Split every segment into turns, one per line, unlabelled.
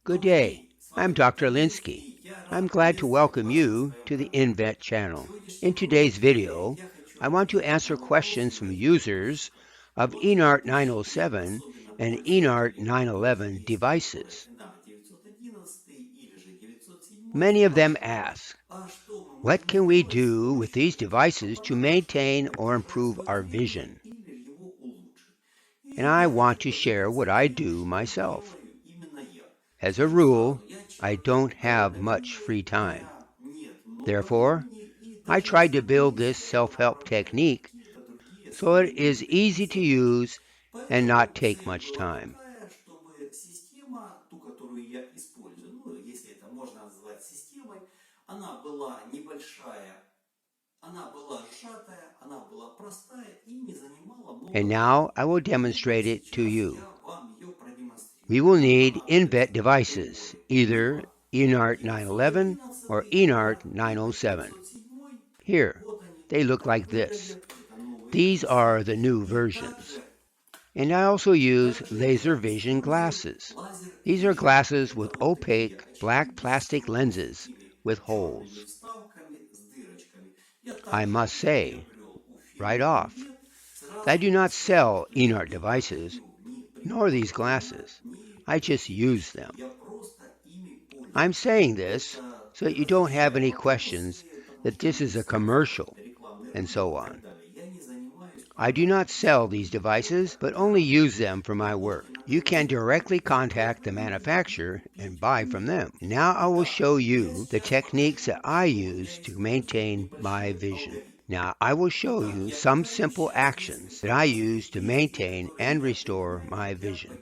Good day, I'm Dr. Linsky. I'm glad to welcome you to the InVet channel. In today's video, I want to answer questions from users of ENART 907 and ENART 911 devices. Many of them ask, what can we do with these devices to maintain or improve our vision? And I want to share what I do myself. As a rule, I don't have much free time. Therefore, I tried to build this self-help technique so it is easy to use and not take much time. And now I will demonstrate it to you. We will need InVet devices, either ENART 911 or ENART 907. Here, they look like this. These are the new versions. And I also use laser vision glasses. These are glasses with opaque black plastic lenses with holes. I must say, right off, that I do not sell ENART devices, nor these glasses. I just use them. I'm saying this so that you don't have any questions that this is a commercial and so on. I do not sell these devices, but only use them for my work. You can directly contact the manufacturer and buy from them. Now I will show you the techniques that I use to maintain my vision. Now I will show you some simple actions that I use to maintain and restore my vision.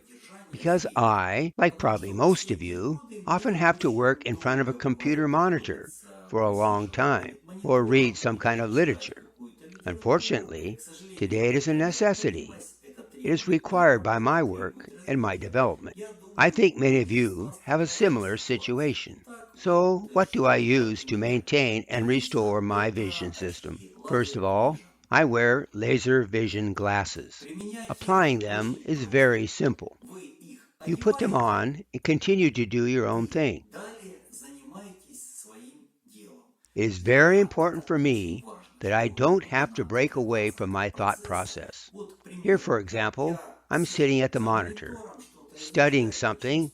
Because I, like probably most of you, often have to work in front of a computer monitor for a long time or read some kind of literature. Unfortunately, today it is a necessity. It is required by my work and my development. I think many of you have a similar situation. So, what do I use to maintain and restore my vision system? First of all, I wear laser vision glasses. Applying them is very simple. You put them on and continue to do your own thing. It is very important for me that I don't have to break away from my thought process. Here, for example, I'm sitting at the monitor, studying something,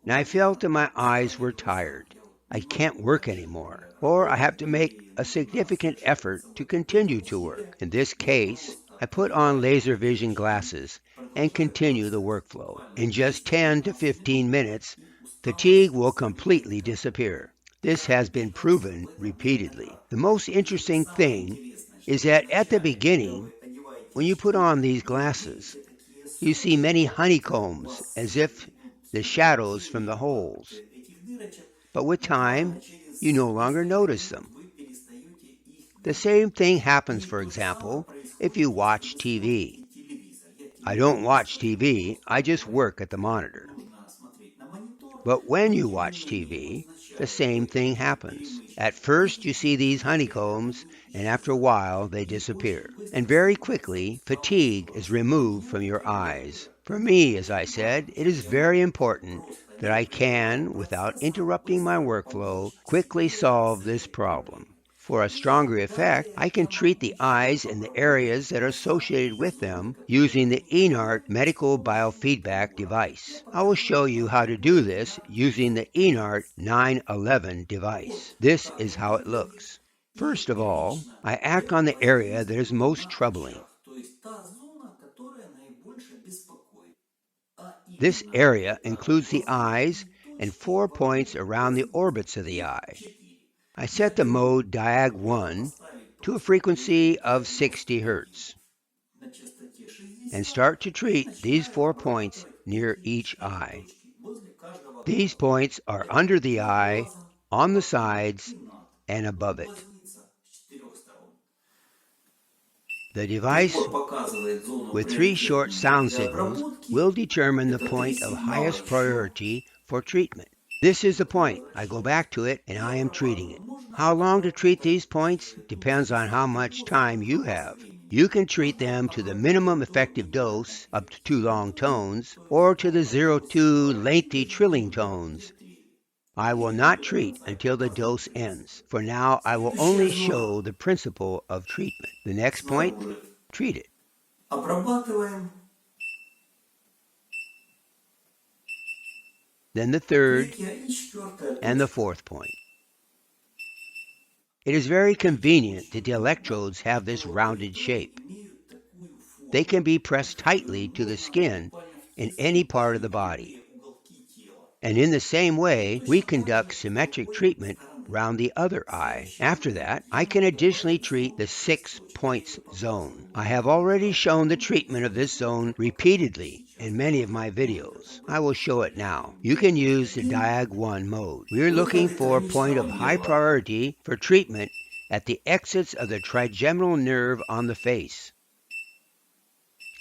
and I felt that my eyes were tired. I can't work anymore, or I have to make a significant effort to continue to work. In this case, I put on laser vision glasses and continue the workflow. In just 10 to 15 minutes, fatigue will completely disappear. This has been proven repeatedly. The most interesting thing is that at the beginning, when you put on these glasses, you see many honeycombs as if the shadows from the holes. But with time, you no longer notice them. The same thing happens, for example, if you watch TV. I don't watch TV, I just work at the monitor. But when you watch TV, the same thing happens. At first you see these honeycombs, and after a while they disappear. And very quickly, fatigue is removed from your eyes. For me, as I said, it is very important that I can, without interrupting my workflow, quickly solve this problem. For a stronger effect, I can treat the eyes and the areas that are associated with them using the ENART medical biofeedback device. I will show you how to do this using the ENART 911 device. This is how it looks. First of all, I act on the area that is most troubling. This area includes the eyes and 4 points around the orbits of the eye. I set the mode DIAG 1 to a frequency of 60 Hz and start to treat these 4 points near each eye. These points are under the eye, on the sides, and above it. The device with 3 short sound signals will determine the point of highest priority for treatment. This is the point. I go back to it and I am treating it. How long to treat these points depends on how much time you have. You can treat them to the minimum effective dose, up to 2 long tones, or to the 0-2 lengthy trilling tones. I will not treat until the dose ends. For now, I will only show the principle of treatment. The next point, treat it.
Обрабатываем.
Then the third
Третья и четвертая
and the
точка.
fourth point. It is very convenient that the electrodes have this rounded shape. They can be pressed tightly to the skin in any part of the body. And in the same way, we conduct symmetric treatment round the other eye. After that, I can additionally treat the 6 points zone. I have already shown the treatment of this zone repeatedly in many of my videos. I will show it now. You can use the DIAG 1 mode. We are looking for a point of high priority for treatment at the exits of the trigeminal nerve on the face.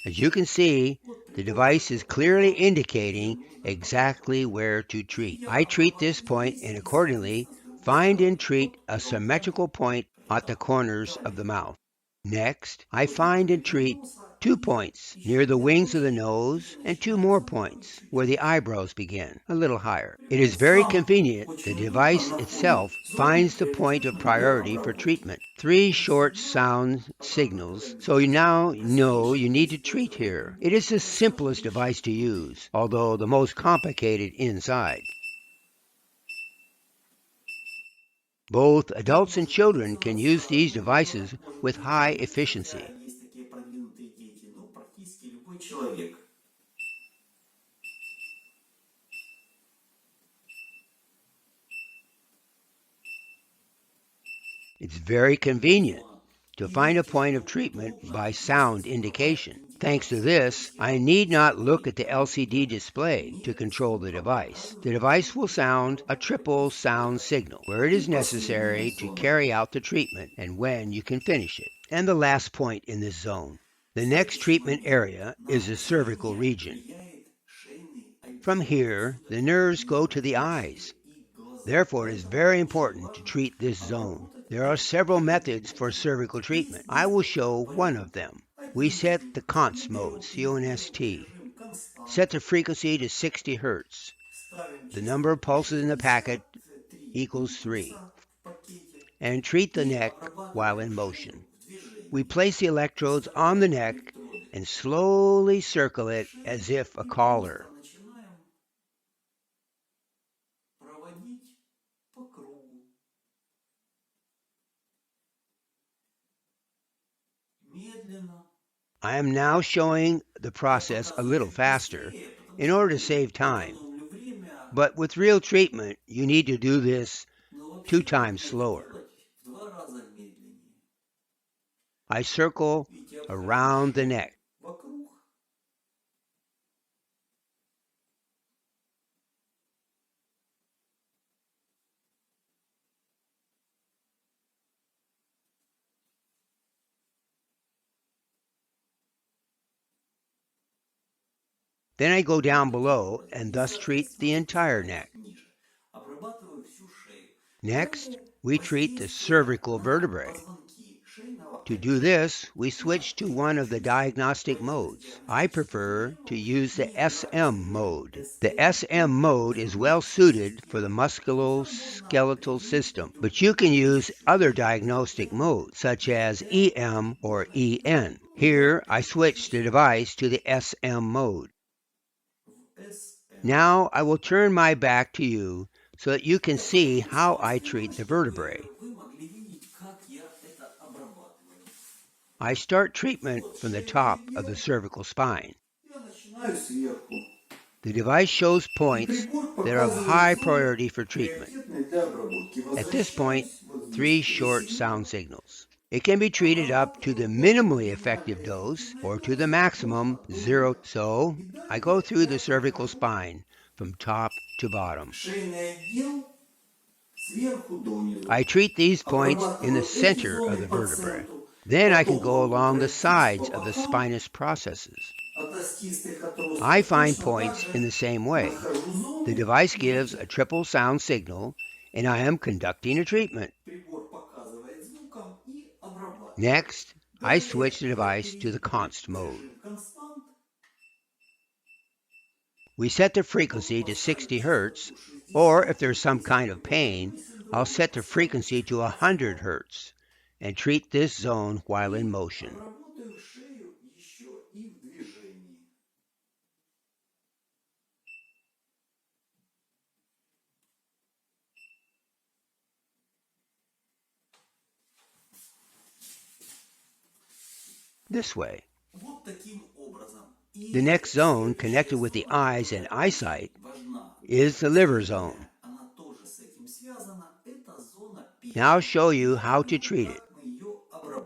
As you can see, the device is clearly indicating exactly where to treat. I treat this point and accordingly find and treat a symmetrical point at the corners of the mouth. Next, I find and treat 2 points near the wings of the nose and 2 more points where the eyebrows begin, a little higher. It is very convenient. The device itself finds the point of priority for treatment. 3 short sound signals, so you now know you need to treat here. It is the simplest device to use, although the most complicated inside. Both adults and children can use these devices with high efficiency. It's very convenient to find a point of treatment by sound indication. Thanks to this, I need not look at the LCD display to control the device. The device will sound a triple sound signal where it is necessary to carry out the treatment and when you can finish it. And the last point in this zone. The next treatment area is the cervical region. From here, the nerves go to the eyes. Therefore, it is very important to treat this zone. There are several methods for cervical treatment. I will show one of them. We set the CONST mode, CONST. Set the frequency to 60 Hz. The number of pulses in the packet equals 3. And treat the neck while in motion. We place the electrodes on the neck and slowly circle it as if a collar. I am now showing the process a little faster in order to save time. But with real treatment, you need to do this 2 times slower. I circle around the neck. Then I go down below and thus treat the entire neck. Next, we treat the cervical vertebrae. To do this, we switch to one of the diagnostic modes. I prefer to use the SM mode. The SM mode is well suited for the musculoskeletal system, but you can use other diagnostic modes, such as EM or EN. Here, I switch the device to the SM mode. Now I will turn my back to you so that you can see how I treat the vertebrae. I start treatment from the top of the cervical spine. The device shows points that are of high priority for treatment. At this point, 3 short sound signals. It can be treated up to the minimally effective dose or to the maximum 0. So I go through the cervical spine from top to bottom. I treat these points in the center of the vertebrae. Then I can go along the sides of the spinous processes. I find points in the same way. The device gives a triple sound signal, and I am conducting a treatment. Next, I switch the device to the CONST mode.
Режим констант.
We set the frequency to 60 Hz, or if there's some kind of pain, I'll set the frequency to 100 Hz and treat this zone while in motion.
Обработаю шею еще и в движении.
This way.
Вот таким образом.
The next zone connected with the eyes and eyesight is the liver zone. Now I'll show you how to treat it.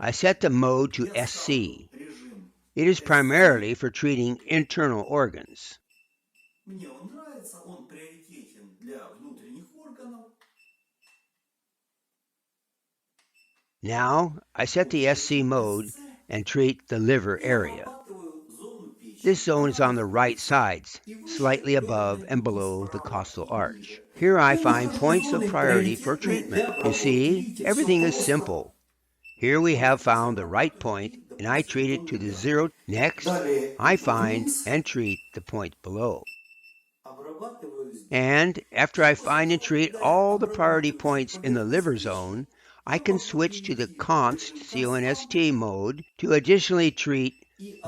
I set the mode to SC. It is primarily for treating internal organs. Now I set the SC mode and treat the liver area. This zone is on the right sides, slightly above and below the costal arch. Here I find points of priority for treatment. You see, everything is simple. Here we have found the right point, and I treat it to the 0. Next, I find and treat the point below. And after I find and treat all the priority points in the liver zone, I can switch to the CONST, CONST mode to additionally treat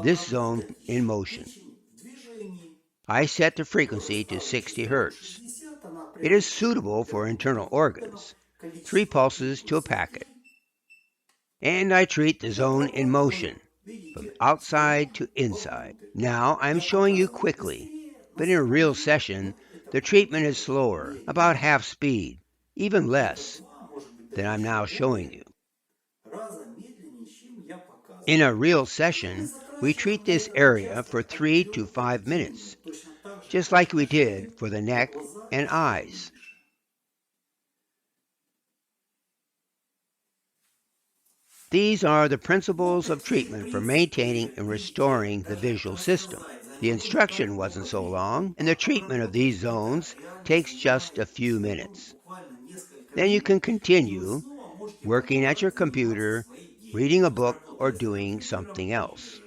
this zone in motion. I set the frequency to 60 Hz. It is suitable for internal organs, 3 pulses to a packet. And I treat the zone in motion, from outside to inside. Now I'm showing you quickly, but in a real session, the treatment is slower, about half speed, even less than I'm now showing you. In a real session, we treat this area for 3 to 5 minutes, just like we did for the neck and eyes. These are the principles of treatment for maintaining and restoring the visual system. The instruction wasn't so long, and the treatment of these zones takes just a few minutes. Then you can continue working at your computer, reading a book, or doing something else.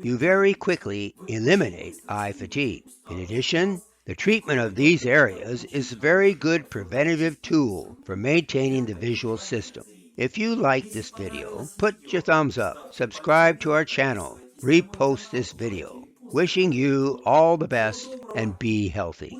You very quickly eliminate eye fatigue. In addition, the treatment of these areas is a very good preventative tool for maintaining the visual system. If you like this video, put your thumbs up, subscribe to our channel, repost this video. Wishing you all the best and be healthy.